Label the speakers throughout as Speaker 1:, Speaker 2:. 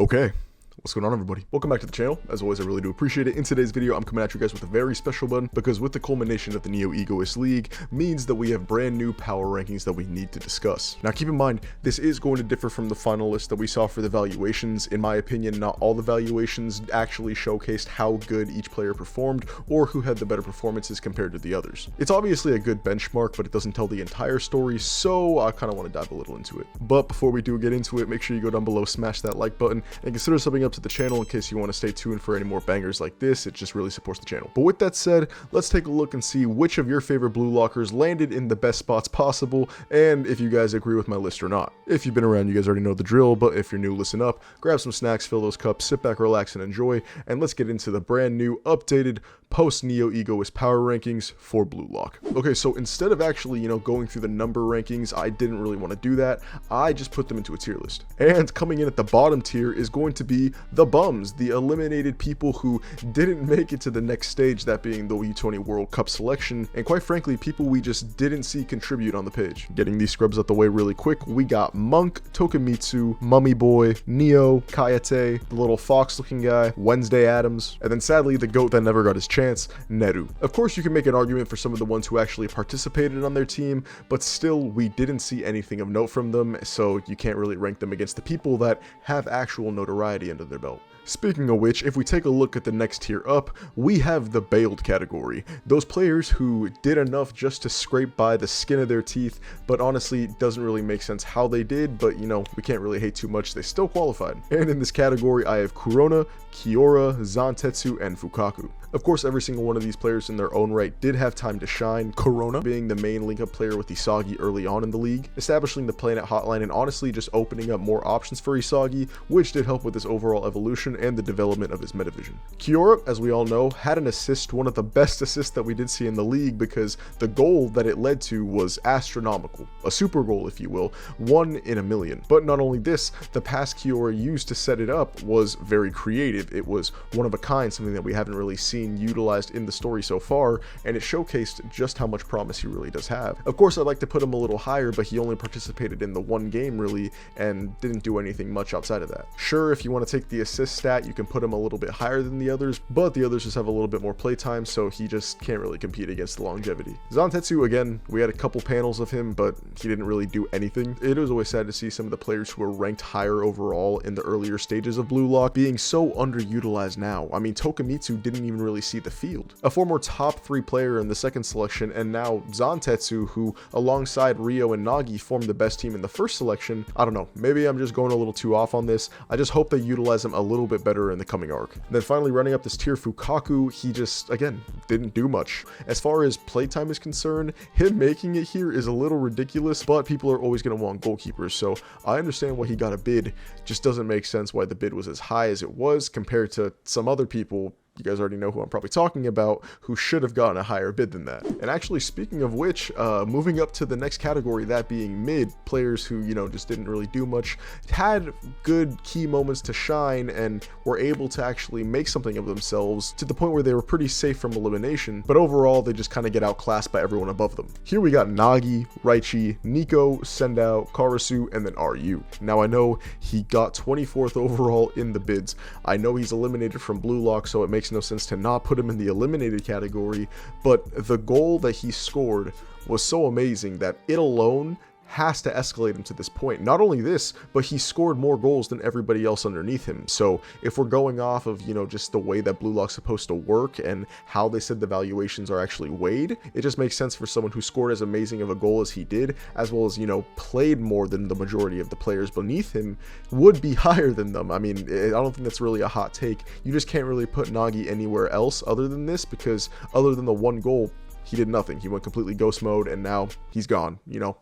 Speaker 1: Okay, what's going on, everybody? Welcome back to the channel. As always, I really do appreciate it. In today's video, I'm coming at you guys with a very special one because with the culmination of the Neo-Egoist League means that we have brand new power rankings that we need to discuss. Now keep in mind, this is going to differ from the final list that we saw for the valuations. In my opinion, not all the valuations actually showcased how good each player performed or who had the better performances compared to the others. It's obviously a good benchmark, but it doesn't tell the entire story, so I kind of want to dive a little into it. But before we do get into it, make sure you go down below, smash that like button, and consider subbing up to the channel in case you want to stay tuned for any more bangers like this. It just really supports the channel. But with that said, let's take a look and see which of your favorite blue lockers landed in the best spots possible, and if you guys agree with my list or not. If you've been around, you guys already know the drill, but if you're new, listen up, grab some snacks, fill those cups, sit back, relax, and enjoy, and let's get into the brand new, updated, post Neo-Egoist power rankings for Blue Lock. Okay, so instead of actually, going through the number rankings, I didn't really want to do that. I just put them into a tier list. And coming in at the bottom tier is going to be the bums, the eliminated people who didn't make it to the next stage, that being the U20 World Cup selection, and quite frankly, people we just didn't see contribute on the page. Getting these scrubs out the way really quick, we got Monk, Tokimitsu, Mummy Boy, Neo, Kayate, the little fox looking guy, Wednesday Adams, and then sadly the goat that never got his chance, Neru. Of course, you can make an argument for some of the ones who actually participated on their team, but still, we didn't see anything of note from them, so you can't really rank them against the people that have actual notoriety under their belt. Speaking of which, if we take a look at the next tier up, we have the bailed category. Those players who did enough just to scrape by the skin of their teeth, but honestly, it doesn't really make sense how they did, but we can't really hate too much, they still qualified. And in this category, I have Kurona, Kiora, Zantetsu, and Fukaku. Of course, every single one of these players in their own right did have time to shine, Kurona being the main link-up player with Isagi early on in the league, establishing the planet hotline and honestly just opening up more options for Isagi, which did help with his overall evolution and the development of his metavision. Kiora, as we all know, had an assist, one of the best assists that we did see in the league, because the goal that it led to was astronomical, a super goal if you will, 1 in a million. But not only this, the pass Kiora used to set it up was very creative. It was one of a kind, something that we haven't really seen utilized in the story so far, and it showcased just how much promise he really does have. Of course, I'd like to put him a little higher, but he only participated in the one game really and didn't do anything much outside of that. Sure, if you want to take the assist stat, you can put him a little bit higher than the others, but the others just have a little bit more playtime, so he just can't really compete against the longevity. Zantetsu, again, we had a couple panels of him, but he didn't really do anything. It was always sad to see some of the players who were ranked higher overall in the earlier stages of Blue Lock being so underutilized now. I mean, Tokimitsu didn't even really see the field. A former top 3 player in the second selection, and now Zantetsu, who alongside Ryo and Nagi formed the best team in the first selection. I don't know, maybe I'm just going a little too off on this. I just hope they utilize him a little bit better in the coming arc. And then finally running up this tier, Fukaku, he just, again, didn't do much. As far as playtime is concerned, him making it here is a little ridiculous, but people are always going to want goalkeepers, so I understand why he got a bid. Just doesn't make sense why the bid was as high as it was compared to some other people. You guys already know who I'm probably talking about, who should have gotten a higher bid than that. And actually, speaking of which, moving up to the next category, that being mid, players who, just didn't really do much, had good key moments to shine and were able to actually make something of themselves to the point where they were pretty safe from elimination, but overall, they just kind of get outclassed by everyone above them. Here we got Nagi, Raichi, Nico, Sendao, Karasu, and then RU. Now, I know he got 24th overall in the bids. I know he's eliminated from Blue Lock, so it makes no sense to not put him in the eliminated category, but the goal that he scored was so amazing that it alone has to escalate him to this point. Not only this, but he scored more goals than everybody else underneath him. So if we're going off of, just the way that Blue Lock's supposed to work and how they said the valuations are actually weighed, it just makes sense for someone who scored as amazing of a goal as he did, as well as, played more than the majority of the players beneath him, would be higher than them. I mean, I don't think that's really a hot take. You just can't really put Nagi anywhere else other than this, because other than the one goal, he did nothing. He went completely ghost mode, and now he's gone,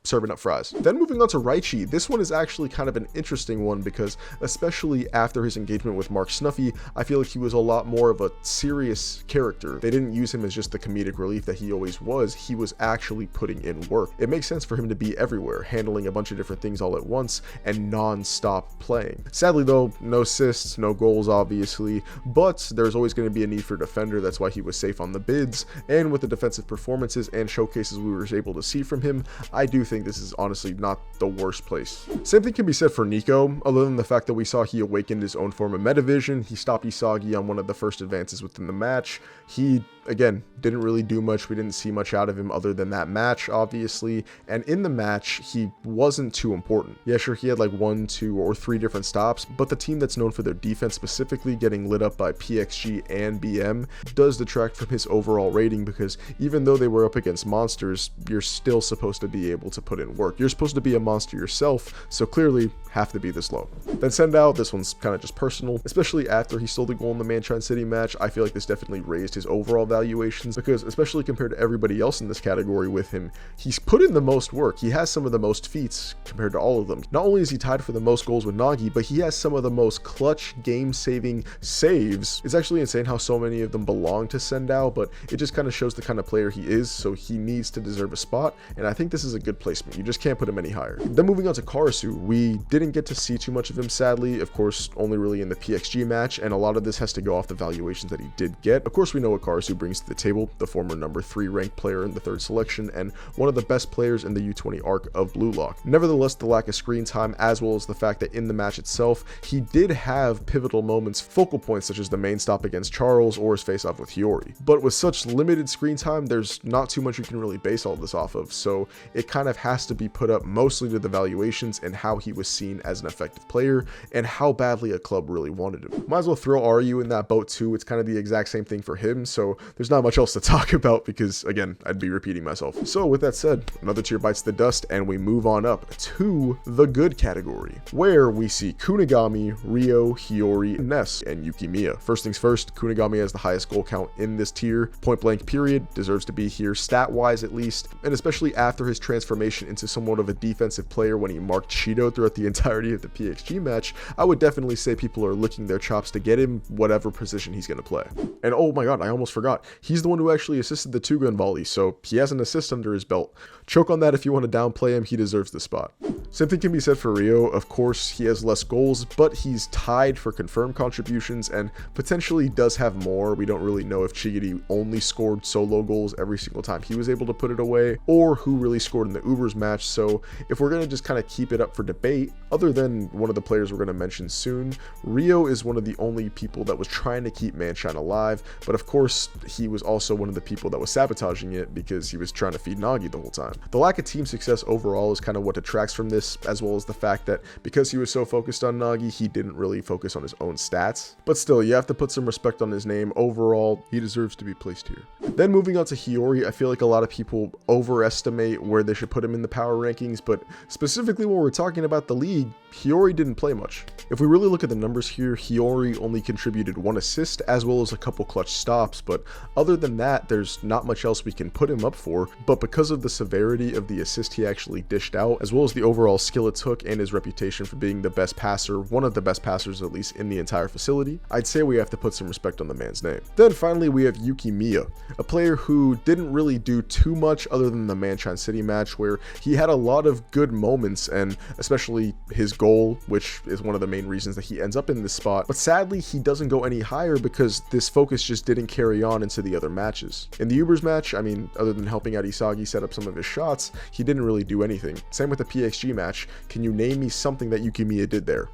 Speaker 1: serving up fries. Then moving on to Raichi, this one is actually kind of an interesting one because especially after his engagement with Mark Snuffy, I feel like he was a lot more of a serious character. They didn't use him as just the comedic relief that he always was. He was actually putting in work. It makes sense for him to be everywhere, handling a bunch of different things all at once and non-stop playing. Sadly though, no assists, no goals obviously, but there's always going to be a need for a defender. That's why he was safe on the bids, and with the defensive performances and showcases we were able to see from him, I do think this is honestly not the worst place. Same thing can be said for Nico, other than the fact that we saw he awakened his own form of Metavision. He stopped Isagi on one of the first advances within the match. He, again, didn't really do much. We didn't see much out of him other than that match, obviously. And in the match, he wasn't too important. Yeah, sure, he had like 1, 2, or 3 different stops, but the team that's known for their defense, specifically getting lit up by PXG and BM, does detract from his overall rating, because even though they were up against monsters, you're still supposed to be able to put in work. You're supposed to be a monster yourself, so clearly have to be this low. Then send out, this one's kind of just personal, especially after he stole the goal in the Manchine City match. I feel like this definitely raised his overall valuations, because especially compared to everybody else in this category with him, he's put in the most work. He has some of the most feats compared to all of them. Not only is he tied for the most goals with Nagi, but he has some of the most clutch game-saving saves. It's actually insane how so many of them belong to Sendao, but it just kind of shows the kind of player he is, so he needs to deserve a spot, and I think this is a good placement. You just can't put him any higher. Then moving on to Karasu, we didn't get to see too much of him, sadly. Of course, only really in the PXG match, and a lot of this has to go off the valuations that he did get. Of course, we know what Karasu brings to the table, the former number 3 ranked player in the 3rd selection, and one of the best players in the U20 arc of Blue Lock. Nevertheless, the lack of screen time, as well as the fact that in the match itself, he did have pivotal moments, focal points such as the main stop against Charles or his face-off with Hiyori. But with such limited screen time, there's not too much you can really base all this off of, so it kind of has to be put up mostly to the valuations and how he was seen as an effective player and how badly a club really wanted him. Might as well throw RU in that boat too. It's kind of the exact same thing for him, so there's not much else to talk about because, again, I'd be repeating myself. So with that said, another tier bites the dust and we move on up to the good category, where we see Kunigami, Ryo, Hiyori, Ness, and Yukimiya. First things first, Kunigami has the highest goal count in this tier, point blank period, deserves to be here stat-wise at least, and especially after his transformation into somewhat of a defensive player when he marked Shido throughout the entirety of the PXG match, I would definitely say people are licking their chops to get him whatever position he's going to play. And oh my god, I almost forgot, he's the one who actually assisted the 2-gun volley, so he has an assist under his belt. Choke on that if you want to downplay him, he deserves the spot. Same thing can be said for Ryo. Of course, he has less goals, but he's tied for confirmed contributions and potentially does have more. We don't really know if Chigiri only scored solo goals every single time he was able to put it away, or who really scored in the Ubers match. So if we're going to just kind of keep it up for debate, other than one of the players we're going to mention soon, Ryo is one of the only people that was trying to keep Manshine alive, but of course, he was also one of the people that was sabotaging it because he was trying to feed Nagi the whole time. The lack of team success overall is kind of what detracts from this, as well as the fact that because he was so focused on Nagi, he didn't really focus on his own stats. But still, you have to put some respect on his name. Overall, he deserves to be placed here. Then moving on to Hiyori, I feel like a lot of people overestimate where they should put him in the power rankings, but specifically when we're talking about the league, Hiyori didn't play much. If we really look at the numbers here, Hiyori only contributed 1 assist as well as a couple clutch stops, but other than that, there's not much else we can put him up for. But because of the severity of the assist he actually dished out, as well as the overall skill it took and his reputation for being the best passer, one of the best passers at least in the entire facility, I'd say we have to put some respect on the man's name. Then finally we have Yukimiya, a player who didn't really do too much other than the Manchine City match, where he had a lot of good moments, and especially his goal, which is one of the main reasons that he ends up in this spot. But sadly, he doesn't go any higher because this focus just didn't carry on into the other matches. In the Ubers match, I mean, other than helping out Isagi set up some of his shots, he didn't really do anything. Same with the PXG match. Can you name me something that Yukimiya did there?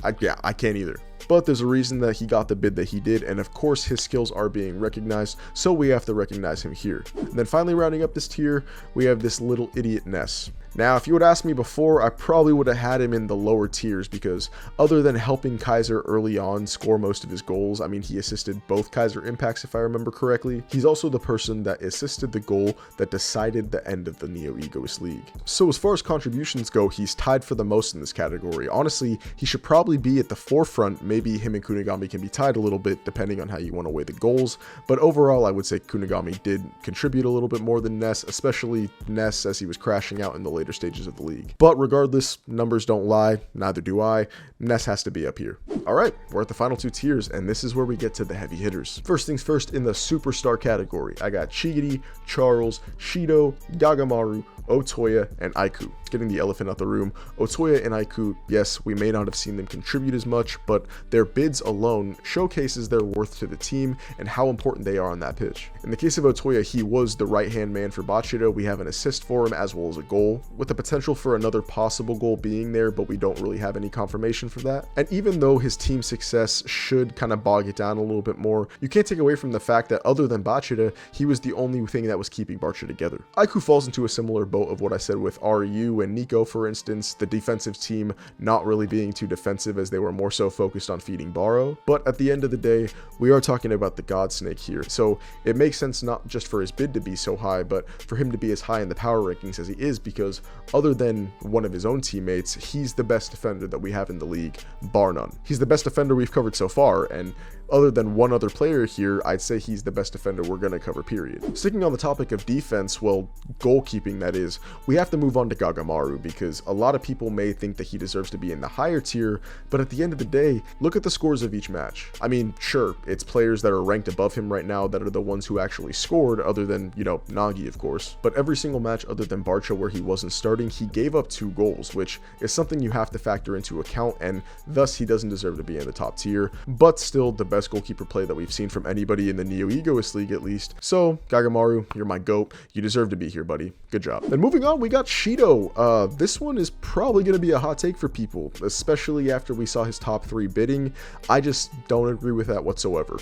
Speaker 1: I can't either. But there's a reason that he got the bid that he did, and of course his skills are being recognized, so we have to recognize him here. And then finally rounding up this tier, we have this little idiot Ness. Now, if you would ask me before, I probably would have had him in the lower tiers because other than helping Kaiser early on score most of his goals, I mean, he assisted both Kaiser impacts if I remember correctly, he's also the person that assisted the goal that decided the end of the Neo-Egoist League. So as far as contributions go, he's tied for the most in this category. Honestly, he should probably be at the forefront. Maybe him and Kunigami can be tied a little bit depending on how you want to weigh the goals, but overall I would say Kunigami did contribute a little bit more than Ness, especially Ness as he was crashing out in the later stages of the league. But regardless, numbers don't lie, neither do I. Ness has to be up here. Alright, we're at the final two tiers, and this is where we get to the heavy hitters. First things first, in the superstar category, I got Chigiri, Charles, Shido, Gagamaru, Otoya, and Aiku. Getting the elephant out the room, Otoya and Aiku, yes, we may not have seen them contribute as much, but their bids alone showcases their worth to the team and how important they are on that pitch. In the case of Otoya, he was the right-hand man for Bachira. We have an assist for him as well as a goal, with the potential for another possible goal being there, but we don't really have any confirmation for that. And even though his team success should kind of bog it down a little bit more, you can't take away from the fact that other than Bachira, he was the only thing that was keeping Barca together. Aiku falls into a similar boat of what I said with RU and Nico, for instance, the defensive team not really being too defensive as they were more so focused on feeding Baro. But at the end of the day, we are talking about the God Snake here, so it makes sense not just for his bid to be so high, but for him to be as high in the power rankings as he is, because other than one of his own teammates, he's the best defender that we have in the league, bar none. He's the best defender we've covered so far, and other than one other player here, I'd say he's the best defender we're going to cover, period. Sticking on the topic of defense, well, goalkeeping that is, we have to move on to Gagamaru, because a lot of people may think that he deserves to be in the higher tier, but at the end of the day, look at the scores of each match. I mean, sure, it's players that are ranked above him right now that are the ones who actually scored, other than, you know, Nagi, of course. But every single match other than Barca where he wasn't starting, he gave up 2 goals, which is something you have to factor into account, and thus he doesn't deserve to be in the top tier, but still the best goalkeeper play that we've seen from anybody in the Neo-Egoist League at least. So, Gagamaru, you're my GOAT. You deserve to be here, buddy. Good job. And moving on, we got Shido. This one is probably going to be a hot take for people, especially after we saw his top 3 bidding. I just don't agree with that whatsoever.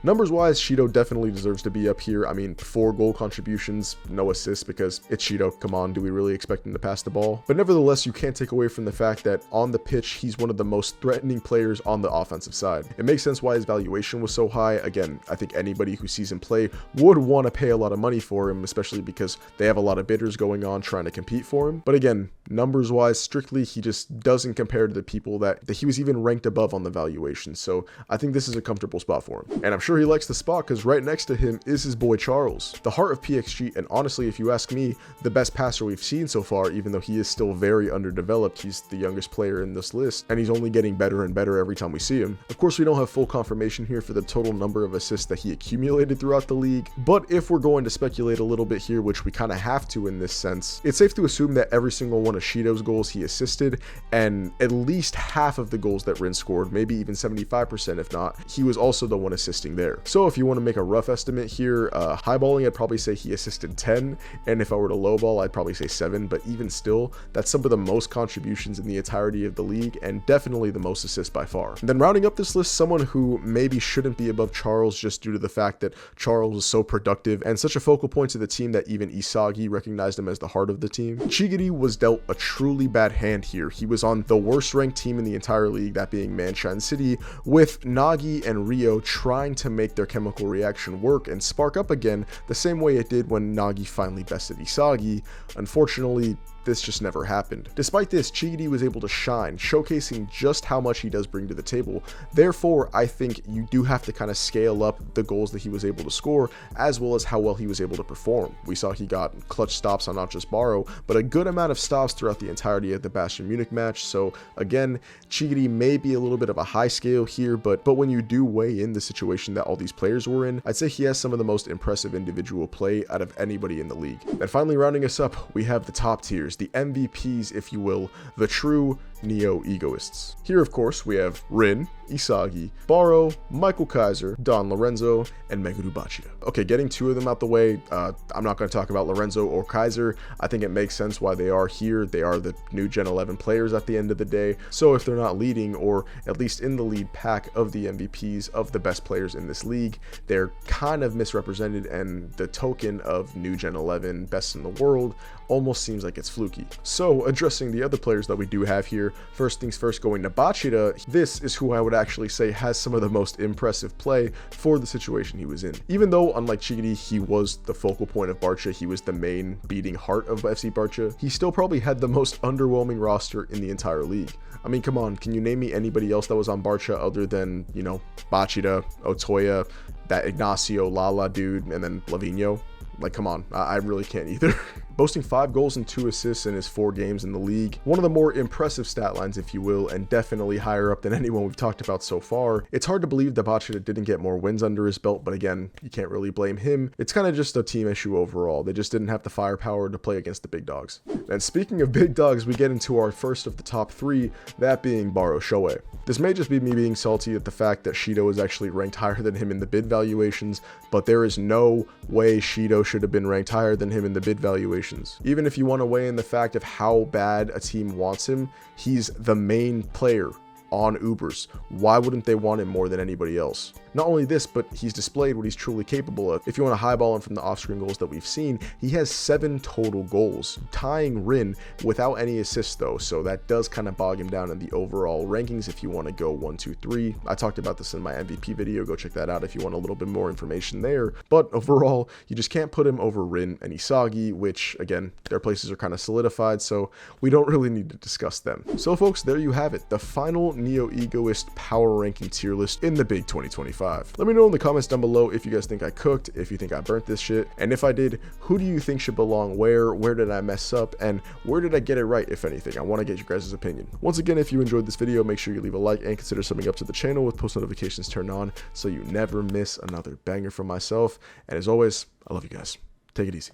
Speaker 1: Numbers-wise, Shido definitely deserves to be up here. I mean, 4 goal contributions, no assists, because it's Shido. Come on, do we really expect him to pass the ball? But nevertheless, you can't take away from the fact that on the pitch, he's one of the most threatening players on the offensive side. It makes sense why his valuation was so high. Again, I think anybody who sees him play would want to pay a lot of money for him, especially because they have a lot of bidders going on trying to compete for him. But again, numbers wise, strictly, he just doesn't compare to the people that he was even ranked above on the valuation. So I think this is a comfortable spot for him. And I'm sure he likes the spot because right next to him is his boy Charles, the heart of PXG, and honestly, if you ask me, the best passer we've seen so far, even though he is still very underdeveloped. He's the youngest player in this list, and he's only getting better and better every time we see him. Of course, we don't have full confirmation here for the total number of assists that he accumulated throughout the league, but if we're going to speculate a little bit here, which we kind of have to in this sense, it's safe to assume that every single one of Shido's goals he assisted, and at least half of the goals that Rin scored, maybe even 75% if not, he was also the one assisting there. So if you want to make a rough estimate here, highballing, I'd probably say he assisted 10, and if I were to lowball, I'd probably say 7, but even still, that's some of the most contributions in the entirety of the league, and definitely the most assists by far. And then rounding up this list, someone who maybe shouldn't be above Charles just due to the fact that Charles was so productive and such a focal point to the team that even Isagi recognized him as the heart of the team. Chigiri was dealt a truly bad hand here. He was on the worst ranked team in the entire league, that being Manshine City, with Nagi and Rio trying to make their chemical reaction work and spark up again the same way it did when Nagi finally bested Isagi. Unfortunately, this just never happened. Despite this, Chigiri was able to shine, showcasing just how much he does bring to the table. Therefore, I think you do have to kind of scale up the goals that he was able to score, as well as how well he was able to perform. We saw he got clutch stops on not just Baro, but a good amount of stops throughout the entirety of the Bastion Munich match. So again, Chigiri may be a little bit of a high scale here, but when you do weigh in the situation that all these players were in, I'd say he has some of the most impressive individual play out of anybody in the league. And finally, rounding us up, we have the top tiers, the MVPs, if you will, the true Neo-Egoists. Here, of course, we have Rin, Isagi, Baro, Michael Kaiser, Don Lorenzo, and Meguru Bachida. Okay, getting 2 of them out the way, I'm not going to talk about Lorenzo or Kaiser. I think it makes sense why they are here. They are the new Gen 11 players at the end of the day. So if they're not leading, or at least in the lead pack of the MVPs of the best players in this league, they're kind of misrepresented, and the token of new Gen 11 best in the world almost seems like it's fluky. So addressing the other players that we do have here, first things first, going to Bachida, this is who I would actually say has some of the most impressive play for the situation he was in. Even though, unlike Chigiri, he was the focal point of Barca, he was the main beating heart of FC Barca, he still probably had the most underwhelming roster in the entire league. I mean, come on, can you name me anybody else that was on Barca other than, you know, Bachida, Otoya, that Ignacio Lala dude, and then Lavinho? Like, come on, I really can't either. boasting 5 goals and 2 assists in his 4 games in the league. One of the more impressive stat lines, if you will, and definitely higher up than anyone we've talked about so far. It's hard to believe that Bacheta didn't get more wins under his belt, but again, you can't really blame him. It's kind of just a team issue overall. They just didn't have the firepower to play against the big dogs. And speaking of big dogs, we get into our first of the top 3, that being Baro Shohei. This may just be me being salty at the fact that Shido is actually ranked higher than him in the bid valuations, but there is no way Shido should have been ranked higher than him in the bid valuations. Even if you want to weigh in the fact of how bad a team wants him, he's the main player on Ubers. Why wouldn't they want him more than anybody else? Not only this, but he's displayed what he's truly capable of. If you want to highball him from the off-screen goals that we've seen, he has 7 total goals, tying Rin without any assists though, so that does kind of bog him down in the overall rankings if you want to go 1, 2, 3. I talked about this in my MVP video, go check that out if you want a little bit more information there. But overall, you just can't put him over Rin and Isagi, which again, their places are kind of solidified, so we don't really need to discuss them. So folks, there you have it, the final Neo-Egoist power ranking tier list in the big 2025. Let me know in the comments down below if you guys think I cooked, if you think I burnt this shit, and if I did, who do you think should belong where did I mess up, and where did I get it right, if anything? I want to get you guys' opinion. Once again, if you enjoyed this video, make sure you leave a like and consider subbing up to the channel with post notifications turned on so you never miss another banger from myself. And as always, I love you guys. Take it easy.